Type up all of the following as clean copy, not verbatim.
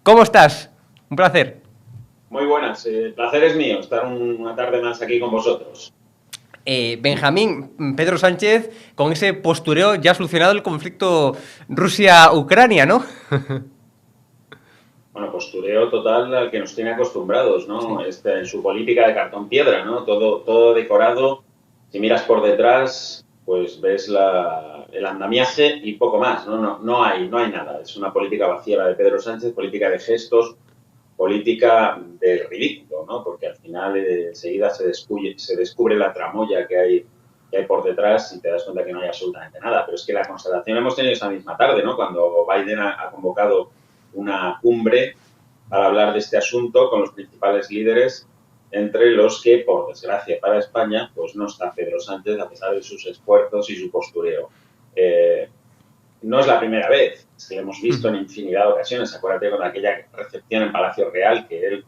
¿Cómo estás? Un placer. Muy buenas, el placer es mío estar una tarde más aquí con vosotros. Benjamín, Pedro Sánchez, con ese postureo ya ha solucionado el conflicto Rusia-Ucrania, ¿no? Bueno, postureo total al que nos tiene acostumbrados, ¿no? Sí. En su política de cartón piedra, ¿no? Todo decorado. Si miras por detrás, pues ves el andamiaje y poco más, ¿no? No hay nada. Es una política vacía la de Pedro Sánchez, política de gestos, política del ridículo, ¿no? Porque al final enseguida se descubre la tramoya que hay por detrás y te das cuenta que no hay absolutamente nada. Pero es que la constatación hemos tenido esa misma tarde, ¿no? Cuando Biden ha convocado una cumbre para hablar de este asunto con los principales líderes, entre los que, por desgracia para España, pues no está Pedro Sánchez a pesar de sus esfuerzos y su postureo. Eh, no es la primera vez, es que lo hemos visto en infinidad de ocasiones. Acuérdate con aquella recepción en Palacio Real que él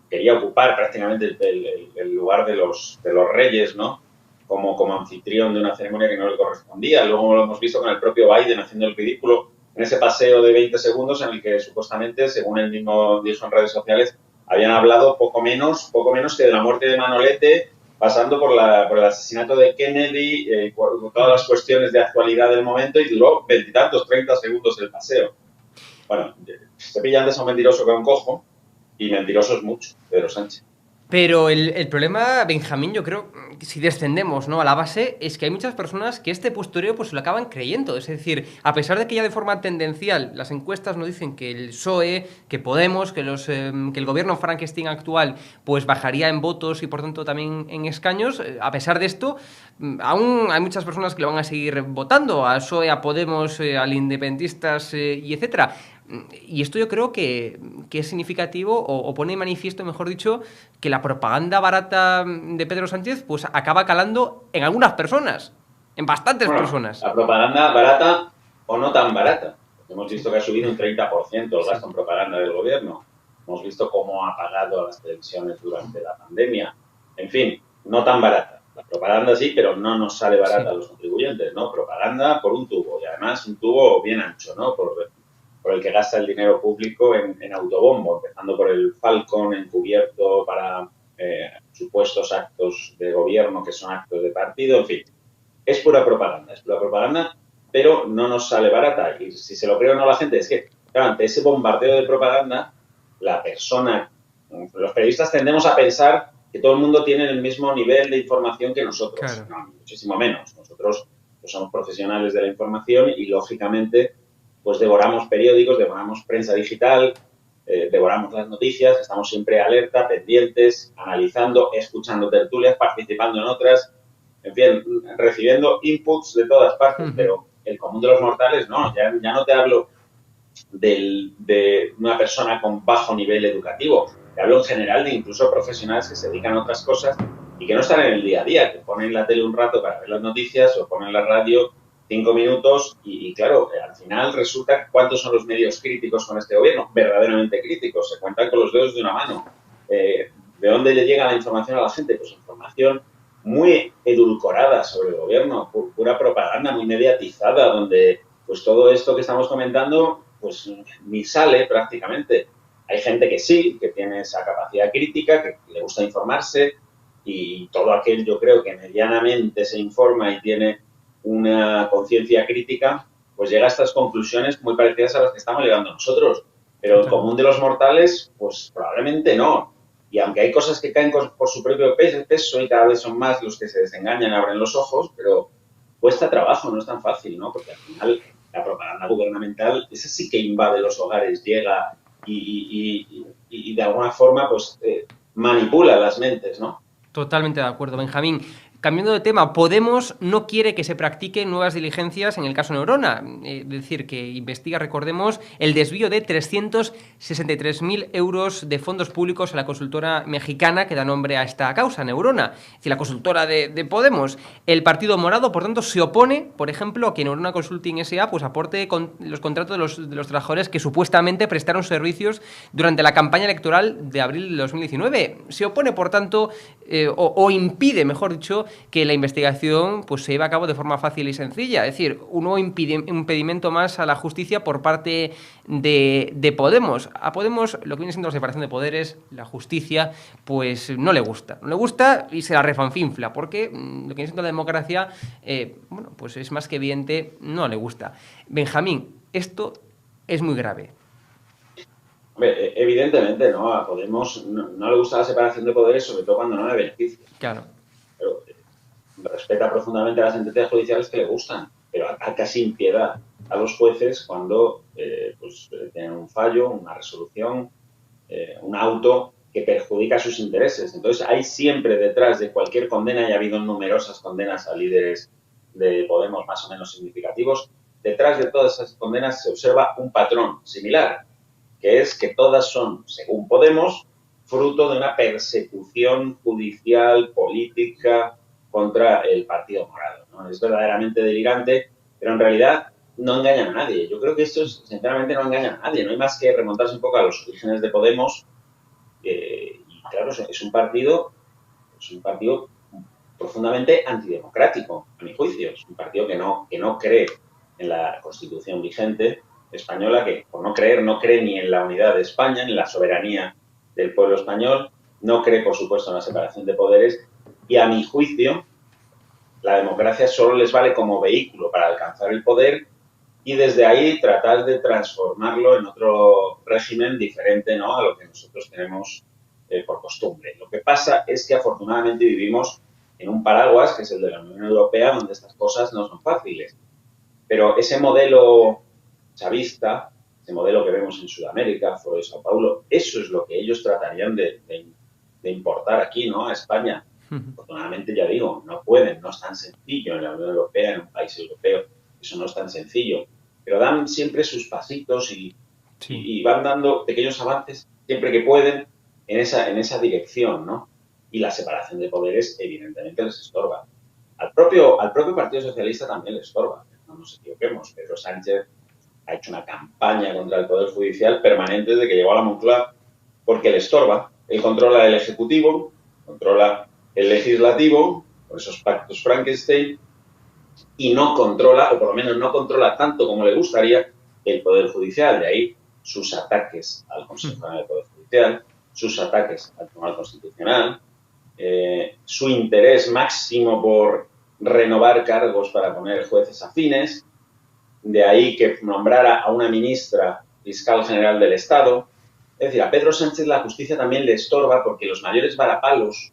quería ocupar prácticamente el lugar de los reyes, ¿no? Como anfitrión de una ceremonia que no le correspondía. Luego lo hemos visto con el propio Biden haciendo el ridículo en ese paseo de 20 segundos en el que supuestamente, según él mismo dijo en redes sociales, habían hablado poco menos que de la muerte de Manolete, pasando por el asesinato de Kennedy, por todas las cuestiones de actualidad del momento, y duró 20 y tantos, 30 segundos el paseo. Bueno, se pilla antes a un mentiroso que a un cojo, y mentiroso es mucho, Pedro Sánchez. Pero el problema, Benjamín, yo creo, que si descendemos, ¿no?, a la base, es que hay muchas personas que este postureo pues lo acaban creyendo. Es decir, a pesar de que ya de forma tendencial las encuestas nos dicen que el PSOE, que Podemos, que el gobierno Frankenstein actual pues bajaría en votos y por tanto también en escaños, a pesar de esto, aún hay muchas personas que lo van a seguir votando, al PSOE, a Podemos, al independentistas y etcétera. Y esto yo creo que es significativo o pone de manifiesto, mejor dicho, que la propaganda barata de Pedro Sánchez pues acaba calando en algunas personas, en bastantes Bueno, personas. la propaganda barata o no tan barata. Hemos visto que ha subido un 30% el Sí. gasto en propaganda del gobierno. Hemos visto cómo ha pagado a las televisiones durante la pandemia. En fin, no tan barata. La propaganda sí, pero no nos sale barata a Sí. los contribuyentes, ¿no? Propaganda por un tubo, y además un tubo bien ancho, ¿no? Por el que gasta el dinero público en autobombo, empezando por el Falcon encubierto para supuestos actos de gobierno que son actos de partido, en fin. Es pura propaganda, pero no nos sale barata. Y si se lo cree o no la gente, es que, claro, ante ese bombardeo de propaganda, los periodistas tendemos a pensar que todo el mundo tiene el mismo nivel de información que nosotros. Claro. No, muchísimo menos. Nosotros pues, somos profesionales de la información y, lógicamente, pues devoramos periódicos, devoramos prensa digital, devoramos las noticias, estamos siempre alerta, pendientes, analizando, escuchando tertulias, participando en otras, en fin, recibiendo inputs de todas partes, pero el común de los mortales no, ya no te hablo de una persona con bajo nivel educativo, te hablo en general de incluso profesionales que se dedican a otras cosas y que no están en el día a día, que ponen la tele un rato para ver las noticias o ponen la radio 5 minutos y claro, al final resulta cuántos son los medios críticos con este gobierno, verdaderamente críticos, se cuentan con los dedos de una mano. ¿De dónde le llega la información a la gente? Pues información muy edulcorada sobre el gobierno, pura propaganda, muy mediatizada, donde pues todo esto que estamos comentando pues ni sale prácticamente. Hay gente que sí, que tiene esa capacidad crítica, que le gusta informarse y todo aquel yo creo que medianamente se informa y tiene una conciencia crítica, pues llega a estas conclusiones muy parecidas a las que estamos llegando nosotros. Pero el común de Totalmente. los mortales, pues probablemente no. Y aunque hay cosas que caen por su propio peso y cada vez son más los que se desengañan y abren los ojos, pero cuesta trabajo, no es tan fácil, ¿no? Porque al final la propaganda gubernamental, esa sí que invade los hogares, llega y de alguna forma pues manipula las mentes, ¿no? Totalmente de acuerdo, Benjamín. Cambiando de tema, Podemos no quiere que se practiquen nuevas diligencias en el caso Neurona. Es decir, que investiga, recordemos, el desvío de 363.000 euros de fondos públicos a la consultora mexicana que da nombre a esta causa, Neurona. Es decir, la consultora de Podemos. El Partido Morado, por tanto, se opone, por ejemplo, a que Neurona Consulting S.A. pues aporte los contratos de los trabajadores que supuestamente prestaron servicios durante la campaña electoral de abril de 2019. Se opone, por tanto, o impide, mejor dicho, que la investigación pues, se lleve a cabo de forma fácil y sencilla. Es decir, un nuevo impedimento más a la justicia por parte de Podemos. A Podemos lo que viene siendo la separación de poderes, la justicia, pues no le gusta. No le gusta y se la refanfinfla, porque lo que viene siendo la democracia, bueno, pues es más que evidente, no le gusta. Benjamín, esto es muy grave. Hombre, evidentemente, ¿no? A Podemos no le gusta la separación de poderes, sobre todo cuando no le beneficia. Claro. Pero respeta profundamente las sentencias judiciales que le gustan, pero ataca sin piedad a los jueces cuando tienen un fallo, una resolución, un auto que perjudica sus intereses. Entonces, hay siempre detrás de cualquier condena, y ha habido numerosas condenas a líderes de Podemos más o menos significativos, detrás de todas esas condenas se observa un patrón similar, que es que todas son, según Podemos, fruto de una persecución judicial, política, contra el Partido Morado, ¿no? Es verdaderamente delirante, pero en realidad no engañan a nadie. Yo creo que esto, sinceramente, no engaña a nadie. No hay más que remontarse un poco a los orígenes de Podemos. Y claro, es un partido profundamente antidemocrático, a mi juicio. Es un partido que no cree en la Constitución vigente española, que por no creer, no cree ni en la unidad de España, ni en la soberanía del pueblo español, no cree, por supuesto, en la separación de poderes, y a mi juicio la democracia solo les vale como vehículo para alcanzar el poder y desde ahí tratar de transformarlo en otro régimen diferente, ¿no?, a lo que nosotros tenemos por costumbre. Lo que pasa es que afortunadamente vivimos en un paraguas, que es el de la Unión Europea, donde estas cosas no son fáciles. Pero ese modelo chavista, ese modelo que vemos en Sudamérica, Foro de Sao Paulo, eso es lo que ellos tratarían de importar aquí, ¿no?, a España. Afortunadamente, ya digo, no pueden, no es tan sencillo en la Unión Europea, en un país europeo, eso no es tan sencillo. Pero dan siempre sus pasitos y van dando pequeños avances siempre que pueden en esa dirección, ¿no? Y la separación de poderes, evidentemente, les estorba. Al propio Partido Socialista también le estorba, no nos equivoquemos. Pedro Sánchez ha hecho una campaña contra el Poder Judicial permanente desde que llegó a la Moncloa porque le estorba. Él controla el Ejecutivo, controla el Legislativo, con esos pactos Frankenstein, y no controla, o por lo menos no controla tanto como le gustaría, el Poder Judicial. De ahí sus ataques al Consejo General del Poder Judicial, sus ataques al Tribunal Constitucional, su interés máximo por renovar cargos para poner jueces afines, de ahí que nombrara a una ministra fiscal general del Estado. Es decir, a Pedro Sánchez la justicia también le estorba porque los mayores varapalos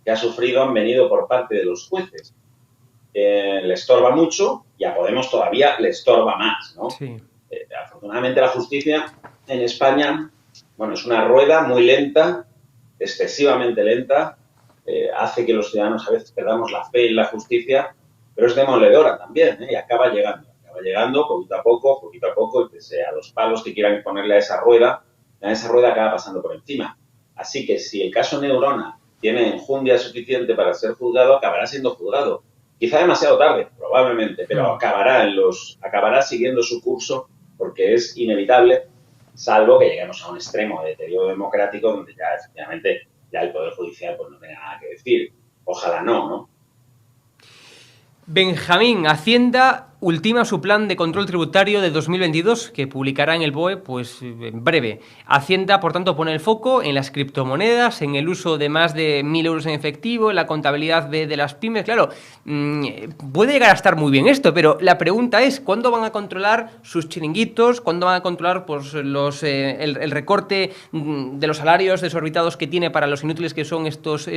que ha sufrido han venido por parte de los jueces. Le estorba mucho y a Podemos todavía le estorba más, ¿no? Sí. Afortunadamente la justicia en España, bueno, es una rueda muy lenta, excesivamente lenta, hace que los ciudadanos a veces perdamos la fe en la justicia, pero es demoledora también, y acaba llegando poquito a poco, y pese a los palos que quieran ponerle a esa rueda acaba pasando por encima. Así que si el caso Neurona tiene enjundia suficiente para ser juzgado, acabará siendo juzgado. Quizá demasiado tarde, probablemente, pero acabará siguiendo su curso porque es inevitable, salvo que lleguemos a un extremo de deterioro democrático donde ya efectivamente ya el Poder Judicial pues no tenga nada que decir. Ojalá no. Benjamín, Hacienda ultima su plan de control tributario de 2022, que publicará en el BOE pues en breve. Hacienda, por tanto, pone el foco en las criptomonedas, en el uso de más de 1.000 euros en efectivo, en la contabilidad de las pymes. Claro, puede llegar a estar muy bien esto, pero la pregunta es, ¿cuándo van a controlar sus chiringuitos? ¿Cuándo van a controlar pues, el recorte de los salarios desorbitados que tiene para los inútiles que son estos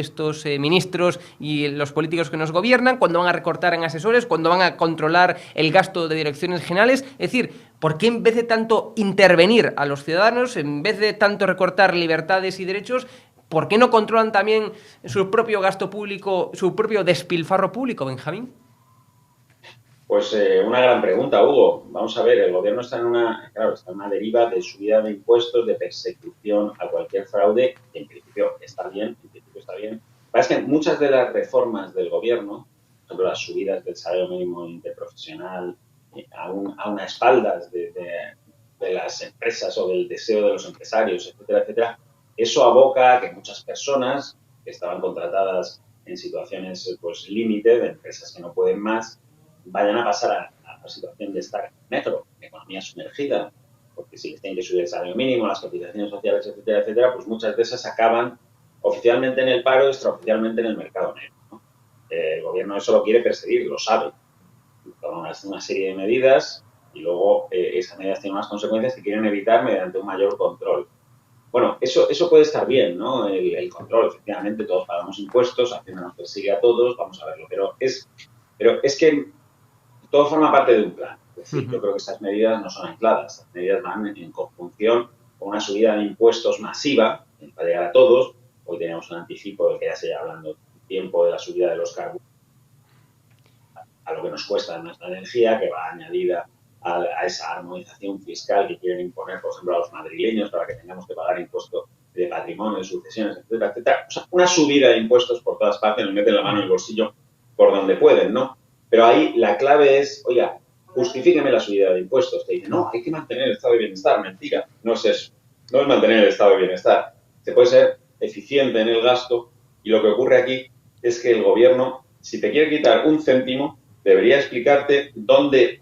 ministros y los políticos que nos gobiernan? ¿Cuándo van a recortar en asesores? ¿Cuándo van a controlar el gasto de direcciones generales? Es decir, ¿por qué en vez de tanto intervenir a los ciudadanos, en vez de tanto recortar libertades y derechos, ¿por qué no controlan también su propio gasto público, su propio despilfarro público, Benjamín? Pues una gran pregunta, Hugo. Vamos a ver, el gobierno está en una deriva de subida de impuestos, de persecución a cualquier fraude, que en principio está bien. Es que muchas de las reformas del gobierno, por ejemplo, las subidas del salario mínimo interprofesional, a unas espaldas de las empresas o del deseo de los empresarios, etcétera, etcétera, eso aboca a que muchas personas que estaban contratadas en situaciones pues límite, de empresas que no pueden más, vayan a pasar a la situación de estar negro, economía sumergida, porque si les tienen que subir el salario mínimo, las cotizaciones sociales, etcétera, etcétera, pues muchas de esas acaban oficialmente en el paro y extraoficialmente en el mercado negro, ¿no? El gobierno eso lo quiere perseguir, lo sabe. Toma una serie de medidas y luego esas medidas tienen unas consecuencias que quieren evitar mediante un mayor control. Bueno, eso puede estar bien, ¿no? El control, efectivamente, todos pagamos impuestos, Hacienda nos persigue a todos, vamos a verlo. Pero es que todo forma parte de un plan. Es decir, yo creo que estas medidas no son aisladas. Estas medidas van en conjunción con una subida de impuestos masiva, que va a llegar a todos. Hoy tenemos un anticipo del que ya se lleva hablando tiempo de la subida de los carburantes a lo que nos cuesta nuestra energía, que va añadida a esa armonización fiscal que quieren imponer, por ejemplo, a los madrileños para que tengamos que pagar impuestos de patrimonio, de sucesiones, etcétera, etcétera. O sea, una subida de impuestos por todas partes, nos meten la mano en el bolsillo por donde pueden, ¿no? Pero ahí la clave es, oiga, justifíqueme la subida de impuestos. Te dicen, no, hay que mantener el estado de bienestar. Mentira, no es eso. No es mantener el estado de bienestar. Se puede ser eficiente en el gasto y lo que ocurre aquí es que el gobierno, si te quiere quitar un céntimo, debería explicarte dónde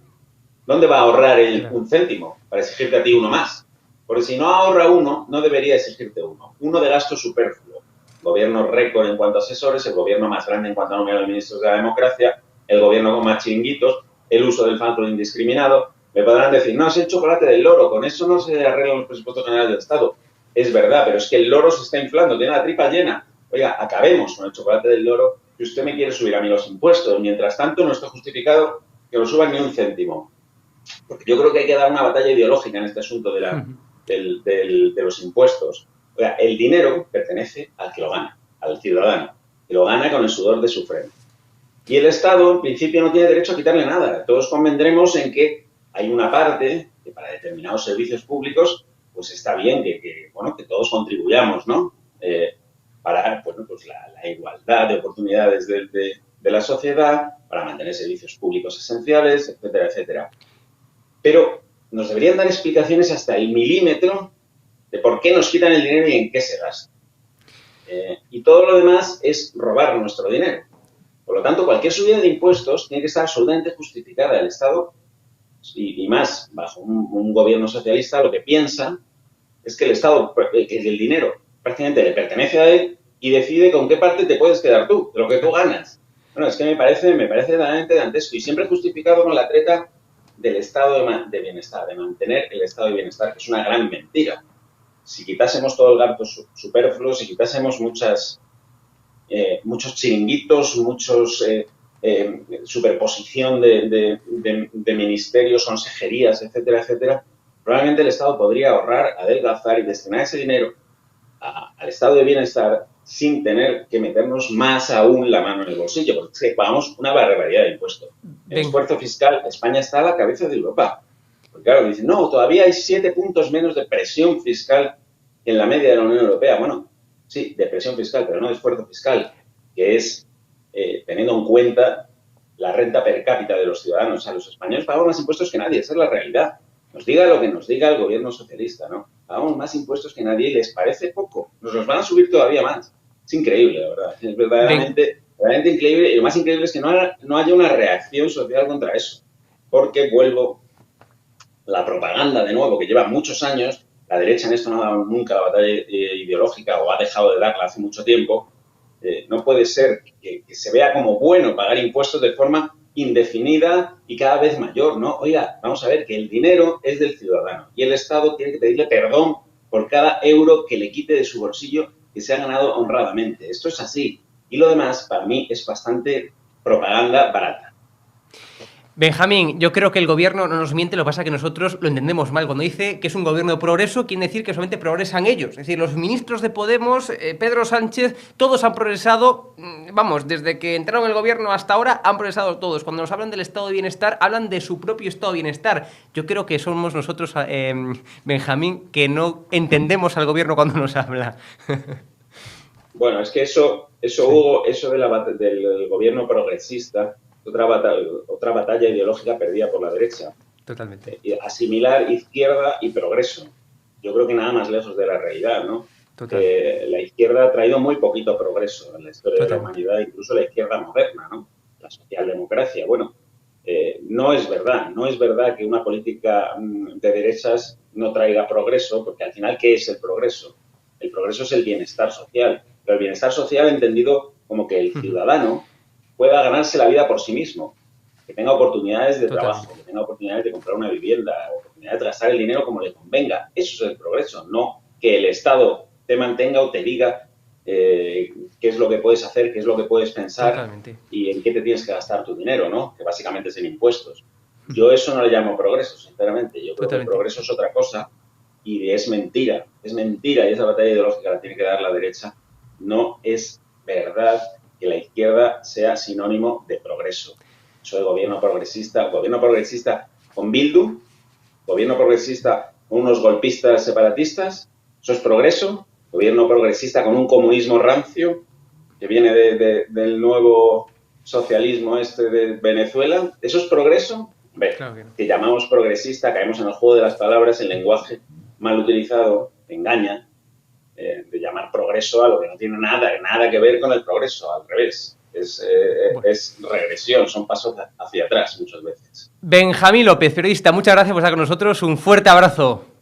va a ahorrar un céntimo para exigirte a ti uno más. Porque si no ahorra uno, no debería exigirte uno. Uno de gasto superfluo. Gobierno récord en cuanto a asesores, el gobierno más grande en cuanto a número de ministros de la democracia, el gobierno con más chiringuitos, el uso del fanflo indiscriminado. Me podrán decir, no, es el chocolate del loro, con eso no se arreglan los presupuestos generales del Estado. Es verdad, pero es que el loro se está inflando, tiene la tripa llena. Oiga, acabemos con el chocolate del loro si usted me quiere subir a mí los impuestos. Mientras tanto, no está justificado que lo suban ni un céntimo. Porque yo creo que hay que dar una batalla ideológica en este asunto de los impuestos. O sea, el dinero pertenece al que lo gana, al ciudadano, que lo gana con el sudor de su frente. Y el Estado, en principio, no tiene derecho a quitarle nada. Todos convendremos en que hay una parte que para determinados servicios públicos, pues está bien que todos contribuyamos, ¿no? Para pues la igualdad de oportunidades de la sociedad, para mantener servicios públicos esenciales, etcétera, etcétera. Pero nos deberían dar explicaciones hasta el milímetro de por qué nos quitan el dinero y en qué se gasta. Y todo lo demás es robar nuestro dinero. Por lo tanto, cualquier subida de impuestos tiene que estar absolutamente justificada. El Estado, y más bajo un gobierno socialista, lo que piensa es que el Estado, que el dinero prácticamente le pertenece a él y decide con qué parte te puedes quedar tú, de lo que tú ganas. Bueno, es que me parece totalmente dantesco y siempre justificado con la treta del estado de bienestar, de mantener el estado de bienestar, que es una gran mentira. Si quitásemos todo el gasto superfluo, si quitásemos muchos chiringuitos, superposición de ministerios, consejerías, etcétera, etcétera, probablemente el Estado podría ahorrar, adelgazar y destinar ese dinero al estado de bienestar sin tener que meternos más aún la mano en el bolsillo, porque es que pagamos una barbaridad de impuestos. En esfuerzo fiscal, España está a la cabeza de Europa. Porque claro, dicen, no, todavía hay 7 puntos menos de presión fiscal en la media de la Unión Europea. Bueno, sí, de presión fiscal, pero no de esfuerzo fiscal, que es teniendo en cuenta la renta per cápita de los ciudadanos. O sea, los españoles pagamos más impuestos que nadie, esa es la realidad. Nos diga lo que nos diga el gobierno socialista, ¿no? Pagamos más impuestos que nadie y les parece poco. Nos los van a subir todavía más. Es increíble, la verdad. Es verdaderamente increíble. Y lo más increíble es que no haya una reacción social contra eso. Porque la propaganda, de nuevo, que lleva muchos años, la derecha en esto no ha dado nunca la batalla ideológica o ha dejado de darla hace mucho tiempo. No puede ser que se vea como bueno pagar impuestos de forma indefinida y cada vez mayor, ¿no? Oiga, vamos a ver que el dinero es del ciudadano y el Estado tiene que pedirle perdón por cada euro que le quite de su bolsillo que se ha ganado honradamente. Esto es así. Y lo demás, para mí, es bastante propaganda barata. Benjamín, yo creo que el gobierno no nos miente, lo que pasa es que nosotros lo entendemos mal. Cuando dice que es un gobierno de progreso, quiere decir que solamente progresan ellos. Es decir, los ministros de Podemos, Pedro Sánchez, todos han progresado, vamos, desde que entraron en el gobierno hasta ahora, han progresado todos. Cuando nos hablan del estado de bienestar, hablan de su propio estado de bienestar. Yo creo que somos nosotros, Benjamín, que no entendemos al gobierno cuando nos habla. Bueno, es que eso Hugo, eso del gobierno progresista, otra batalla ideológica perdida por la derecha. Totalmente. Asimilar izquierda y progreso. Yo creo que nada más lejos de la realidad, ¿no? Total. que la izquierda ha traído muy poquito progreso en la historia de la Totalmente. humanidad, incluso la izquierda moderna, ¿no? La socialdemocracia. Bueno, no es verdad, no es verdad que una política de derechas no traiga progreso, porque al final, ¿qué es el progreso? El progreso es el bienestar social, pero el bienestar social entendido como que el ciudadano pueda ganarse la vida por sí mismo, que tenga oportunidades de Totalmente. trabajo, que tenga oportunidades de comprar una vivienda, oportunidades de gastar el dinero como le convenga. Eso es el progreso, no que el Estado te mantenga o te diga qué es lo que puedes hacer, qué es lo que puedes pensar Totalmente. y en qué te tienes que gastar tu dinero, ¿no? Que básicamente es en impuestos. Yo eso no le llamo progreso, sinceramente. Yo creo que el Totalmente. progreso es otra cosa y es mentira y esa batalla ideológica la tiene que dar la derecha. No es verdad que la izquierda sea sinónimo de progreso. Eso de gobierno progresista con Bildu, gobierno progresista con unos golpistas separatistas, eso es progreso, gobierno progresista con un comunismo rancio que viene del nuevo socialismo este de Venezuela, ¿eso es progreso? Ve, Claro que no. que llamamos progresista, caemos en el juego de las palabras, el lenguaje mal utilizado, engaña, de llamar progreso a lo que no tiene nada que ver con el progreso, al revés. Bueno. Es regresión, son pasos hacia atrás muchas veces. Benjamín López, periodista, muchas gracias por estar con nosotros. Un fuerte abrazo.